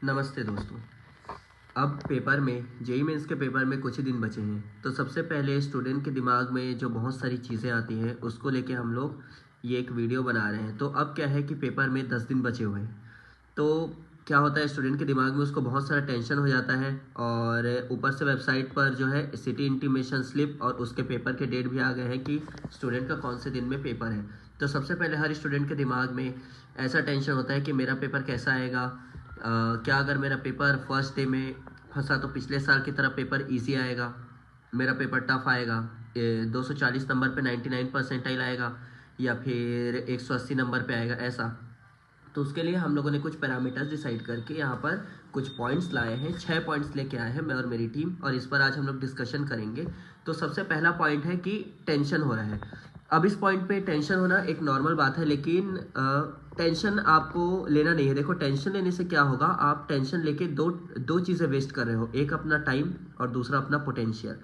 नमस्ते दोस्तों। अब पेपर में जेईई मेंस के पेपर में कुछ ही दिन बचे हैं, तो सबसे पहले स्टूडेंट के दिमाग में जो बहुत सारी चीज़ें आती हैं उसको लेके हम लोग ये एक वीडियो बना रहे हैं। तो अब क्या है कि पेपर में 10 दिन बचे हुए हैं, तो क्या होता है स्टूडेंट के दिमाग में उसको बहुत सारा टेंशन हो जाता है। और ऊपर से वेबसाइट पर जो है सिटी इंटीमेशन स्लिप और उसके पेपर के डेट भी आ गए हैं कि स्टूडेंट का कौन से दिन में पेपर है। तो सबसे पहले हर स्टूडेंट के दिमाग में ऐसा टेंशन होता है कि मेरा पेपर कैसा आएगा। क्या अगर मेरा पेपर फर्स्ट डे में फंसा तो पिछले साल की तरह पेपर इजी आएगा, मेरा पेपर टफ आएगा, 240 नंबर पे 99 परसेंटाइल आएगा, या फिर 180 नंबर पे आएगा ऐसा। तो उसके लिए हम लोगों ने कुछ पैरामीटर्स डिसाइड करके यहाँ पर कुछ पॉइंट्स लाए हैं। 6 पॉइंट्स लेके आए हैं मैं और मेरी टीम, और इस पर आज हम लोग डिस्कशन करेंगे। तो सबसे पहला पॉइंट है कि टेंशन हो रहा है। अब इस पॉइंट पे टेंशन होना एक नॉर्मल बात है, लेकिन टेंशन आपको लेना नहीं है। देखो, टेंशन लेने से क्या होगा, आप टेंशन लेके दो चीज़ें वेस्ट कर रहे हो, एक अपना टाइम और दूसरा अपना पोटेंशियल।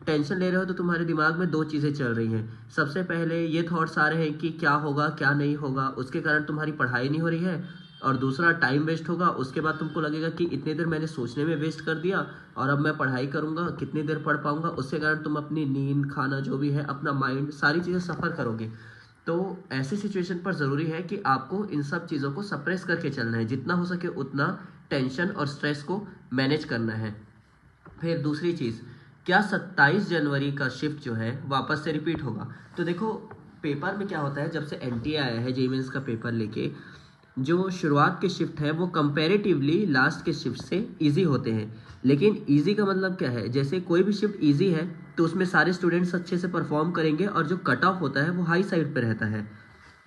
टेंशन ले रहे हो तो तुम्हारे दिमाग में दो चीज़ें चल रही हैं। सबसे पहले ये थॉट्स आ रहे हैं कि क्या होगा क्या नहीं होगा, उसके कारण तुम्हारी पढ़ाई नहीं हो रही है। और दूसरा, टाइम वेस्ट होगा। उसके बाद तुमको लगेगा कि इतनी देर मैंने सोचने में वेस्ट कर दिया, और अब मैं पढ़ाई करूँगा कितनी देर पढ़ पाऊँगा। उसके कारण तुम अपनी नींद, खाना, जो भी है, अपना माइंड, सारी चीज़ें सफ़र करोगे। तो ऐसी सिचुएशन पर ज़रूरी है कि आपको इन सब चीज़ों को सप्रेस करके चलना है, जितना हो सके उतना टेंशन और स्ट्रेस को मैनेज करना है। फिर दूसरी चीज़, क्या 27 जनवरी का शिफ्ट जो है वापस से रिपीट होगा। तो देखो, पेपर में क्या होता है, जब से एनटीए आया है जेईई मेंस का पेपर लेके, जो शुरुआत के शिफ्ट है वो कंपैरेटिवली लास्ट के शिफ्ट से इजी होते हैं। लेकिन इजी का मतलब क्या है, जैसे कोई भी शिफ्ट इजी है तो उसमें सारे स्टूडेंट्स अच्छे से परफॉर्म करेंगे और जो कट ऑफ होता है वो हाई साइड पे रहता है।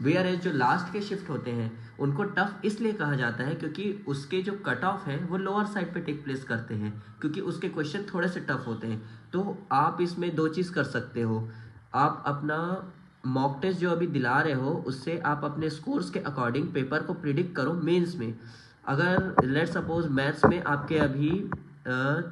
वेयर एज जो लास्ट के शिफ्ट होते हैं उनको टफ इसलिए कहा जाता है क्योंकि उसके जो कट ऑफ है वो लोअर साइड पे टेक प्लेस करते हैं, क्योंकि उसके क्वेश्चन थोड़े से टफ होते हैं। तो आप इसमें दो चीज़ कर सकते हो। आप अपना मॉक टेस्ट जो अभी दिला रहे हो उससे आप अपने स्कोर्स के अकॉर्डिंग पेपर को प्रिडिक्ट करो मेंस में। अगर लेट सपोज मैथ्स में आपके अभी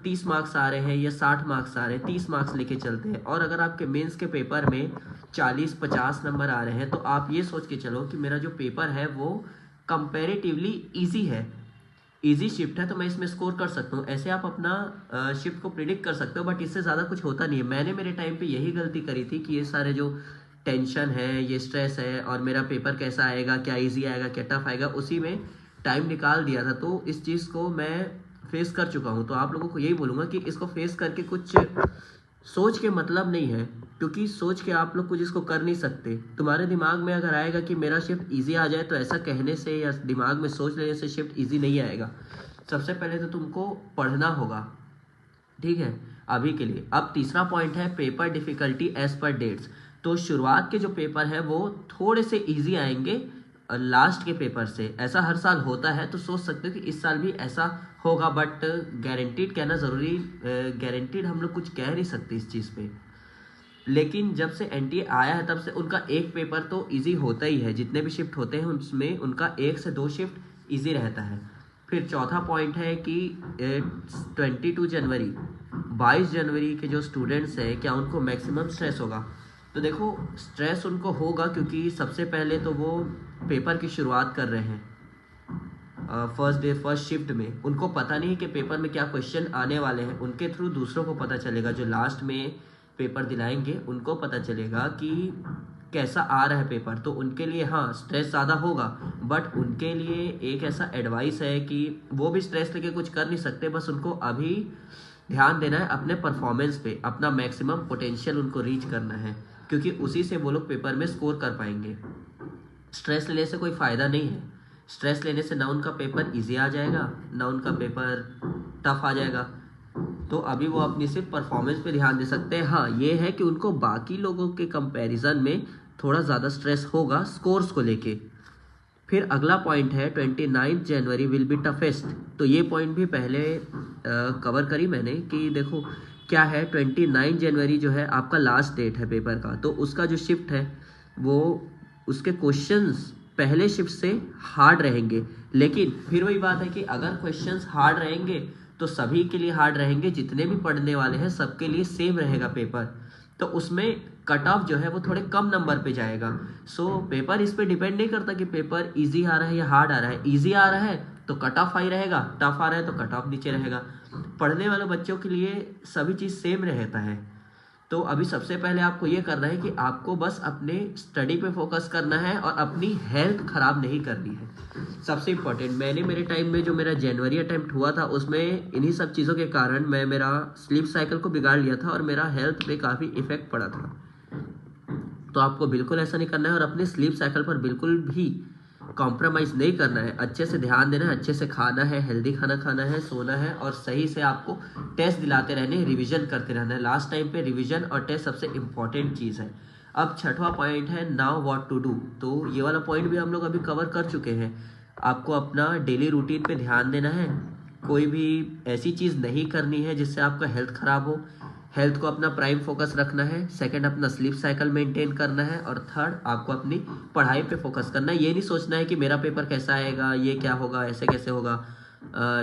30 मार्क्स आ रहे हैं या 60 मार्क्स आ रहे हैं, 30 मार्क्स लेके चलते हैं, और अगर आपके मेंस के पेपर में 40-50 नंबर आ रहे हैं, तो आप ये सोच के चलो कि मेरा जो पेपर है वो कंपैरेटिवली इजी है, इजी शिफ्ट है, तो मैं इसमें स्कोर कर सकता हूँ। ऐसे आप अपना शिफ्ट को प्रिडिक्ट कर सकते हो, बट इससे ज़्यादा कुछ होता नहीं है। मैंने मेरे टाइम पे यही गलती करी थी कि ये सारे जो टेंशन है, ये स्ट्रेस है, और मेरा पेपर कैसा आएगा, क्या इजी आएगा क्या टफ आएगा, उसी में टाइम निकाल दिया था। तो इस चीज़ को मैं फेस कर चुका हूँ। तो आप लोगों को यही बोलूँगा कि इसको फेस करके कुछ सोच के मतलब नहीं है, क्योंकि सोच के आप लोग कुछ इसको कर नहीं सकते। तुम्हारे दिमाग में अगर आएगा कि मेरा शिफ्ट इजी आ जाए, तो ऐसा कहने से या दिमाग में सोच लेने से शिफ्ट इजी नहीं आएगा। सबसे पहले तो तुमको पढ़ना होगा, ठीक है, अभी के लिए। अब तीसरा पॉइंट है paper difficulty as per dates. तो शुरुआत के जो पेपर है वो थोड़े से इजी आएंगे लास्ट के पेपर से। ऐसा हर साल होता है, तो सोच सकते हो कि इस साल भी ऐसा होगा, बट गारंटीड कहना ज़रूरी, गारंटीड हम लोग कुछ कह नहीं सकते इस चीज़ पे। लेकिन जब से एनटीए आया है तब से उनका एक पेपर तो इजी होता ही है, जितने भी शिफ्ट होते हैं उसमें उनका 1 से 2 शिफ्ट इजी रहता है। फिर चौथा पॉइंट है कि 22 जनवरी 22 जनवरी के जो स्टूडेंट्स हैं, क्या उनको मैक्सिमम स्ट्रेस होगा। तो देखो, स्ट्रेस उनको होगा, क्योंकि सबसे पहले तो वो पेपर की शुरुआत कर रहे हैं। फर्स्ट डे फर्स्ट शिफ्ट में उनको पता नहीं कि पेपर में क्या क्वेश्चन आने वाले हैं। उनके थ्रू दूसरों को पता चलेगा, जो लास्ट में पेपर दिलाएंगे उनको पता चलेगा कि कैसा आ रहा है पेपर। तो उनके लिए हाँ स्ट्रेस ज़्यादा होगा, बट उनके लिए एक ऐसा एडवाइस है कि वो भी स्ट्रेस लेके कुछ कर नहीं सकते, बस उनको अभी ध्यान देना है अपने परफॉर्मेंस पे, अपना मैक्सिमम पोटेंशियल उनको रीच करना है, क्योंकि उसी से वो लोग पेपर में स्कोर कर पाएंगे। स्ट्रेस लेने से कोई फ़ायदा नहीं है। स्ट्रेस लेने से ना उनका पेपर इजी आ जाएगा, ना उनका पेपर टफ आ जाएगा। तो अभी वो अपनी सिर्फ परफॉर्मेंस पे ध्यान दे सकते हैं। हाँ, ये है कि उनको बाकी लोगों के कंपैरिजन में थोड़ा ज़्यादा स्ट्रेस होगा स्कोर्स को लेके। फिर अगला पॉइंट है 29 जनवरी विल बी टफेस्ट। तो ये पॉइंट भी पहले कवर करी मैंने कि देखो क्या है, 29 जनवरी जो है आपका लास्ट डेट है पेपर का। तो उसका जो शिफ्ट है वो, उसके क्वेश्चंस पहले शिफ्ट से हार्ड रहेंगे। लेकिन फिर वही बात है कि अगर क्वेश्चंस हार्ड रहेंगे तो सभी के लिए हार्ड रहेंगे, जितने भी पढ़ने वाले हैं सबके लिए सेम रहेगा पेपर। तो उसमें कट ऑफ जो है वो थोड़े कम नंबर पे जाएगा। सो पेपर इस पे डिपेंड नहीं करता कि पेपर इजी आ रहा है या हार्ड आ रहा है। इजी आ रहा है तो कट ऑफ हाई रहेगा, टफ आ रहा है तो कट ऑफ नीचे रहेगा। पढ़ने वाले बच्चों के लिए सभी चीज़ सेम रहता है। तो अभी सबसे पहले आपको ये करना है कि आपको बस अपने स्टडी पे फोकस करना है और अपनी हेल्थ खराब नहीं करनी है। सबसे इम्पोर्टेंट, मैंने मेरे टाइम में जो मेरा जनवरी अटेम्प्ट हुआ था उसमें इन्हीं सब चीज़ों के कारण मैं मेरा स्लीप साइकिल को बिगाड़ लिया था और मेरा हेल्थ पे काफ़ी इफेक्ट पड़ा था। तो आपको बिल्कुल ऐसा नहीं करना है और अपने स्लीप साइकिल पर बिल्कुल भी कॉम्प्रोमाइज़ नहीं करना है। अच्छे से ध्यान देना है, अच्छे से खाना है, हेल्दी खाना खाना है, सोना है और सही से आपको टेस्ट दिलाते रहने, रिवीजन करते रहना है। लास्ट टाइम पे रिवीजन और टेस्ट सबसे इम्पॉर्टेंट चीज़ है। अब छठवां पॉइंट है नाउ व्हाट टू डू। तो ये वाला पॉइंट भी हम लोग अभी कवर कर चुके हैं। आपको अपना डेली रूटीन पे ध्यान देना है, कोई भी ऐसी चीज़ नहीं करनी है जिससे आपका हेल्थ ख़राब हो। हेल्थ को अपना प्राइम फोकस रखना है। सेकंड, अपना स्लीप साइकिल मेंटेन करना है। और थर्ड, आपको अपनी पढ़ाई पे फोकस करना है। ये नहीं सोचना है कि मेरा पेपर कैसा आएगा, ये क्या होगा, ऐसे कैसे होगा,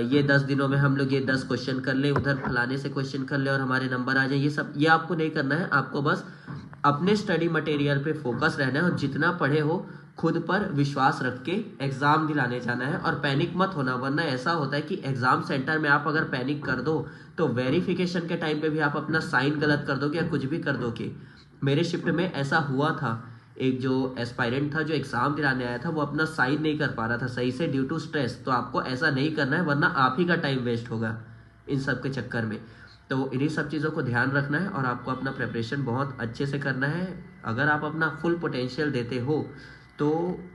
ये 10 दिनों में हम लोग ये 10 क्वेश्चन कर लें, उधर फलाने से क्वेश्चन कर लें और हमारे नंबर आ जाए। ये आपको नहीं करना है। आपको बस अपने स्टडी मटेरियल पे फोकस रहना है और जितना पढ़े हो खुद पर विश्वास रख के एग्ज़ाम दिलाने जाना है। और पैनिक मत होना, वरना ऐसा होता है कि एग्ज़ाम सेंटर में आप अगर पैनिक कर दो तो वेरिफिकेशन के टाइम पे भी आप अपना साइन गलत कर दोगे या कुछ भी कर दोगे। मेरे शिफ्ट में ऐसा हुआ था। एक जो एस्पायरेंट था जो एग्ज़ाम दिलाने आया था वो अपना साइन नहीं कर पा रहा था सही से ड्यू टू स्ट्रेस। तो आपको ऐसा नहीं करना है, वरना आप ही का टाइम वेस्ट होगा इन सब के चक्कर में। तो इन्हीं सब चीज़ों को ध्यान रखना है और आपको अपना प्रिपरेशन बहुत अच्छे से करना है। अगर आप अपना फुल पोटेंशियल देते हो तो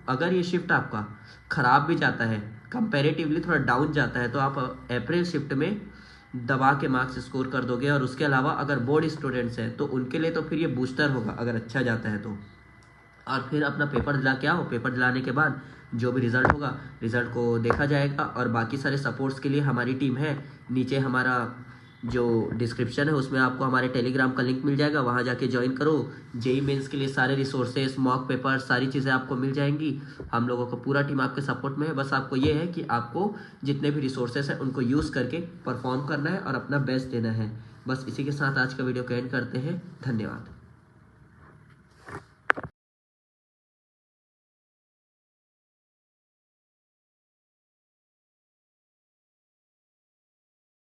अगर ये शिफ्ट आपका ख़राब भी जाता है, कंपैरेटिवली थोड़ा डाउन जाता है, तो आप अप्रैल शिफ्ट में दबा के मार्क्स स्कोर कर दोगे। और उसके अलावा अगर बोर्ड स्टूडेंट्स हैं तो उनके लिए तो फिर ये बूस्टर होगा अगर अच्छा जाता है तो। और फिर अपना पेपर दिला के आओ। पेपर दिलाने के बाद जो भी रिज़ल्ट होगा, रिज़ल्ट को देखा जाएगा। और बाकी सारे सपोर्ट्स के लिए हमारी टीम है। नीचे हमारा जो डिस्क्रिप्शन है उसमें आपको हमारे टेलीग्राम का लिंक मिल जाएगा, वहाँ जाके ज्वाइन करो। जेई मेंस के लिए सारे रिसोर्सेस, मॉक पेपर, सारी चीज़ें आपको मिल जाएंगी। हम लोगों का पूरा टीम आपके सपोर्ट में है। बस आपको ये है कि आपको जितने भी रिसोर्सेस हैं उनको यूज़ करके परफॉर्म करना है और अपना बेस्ट देना है। बस इसी के साथ आज का वीडियो को एंड करते हैं। धन्यवाद।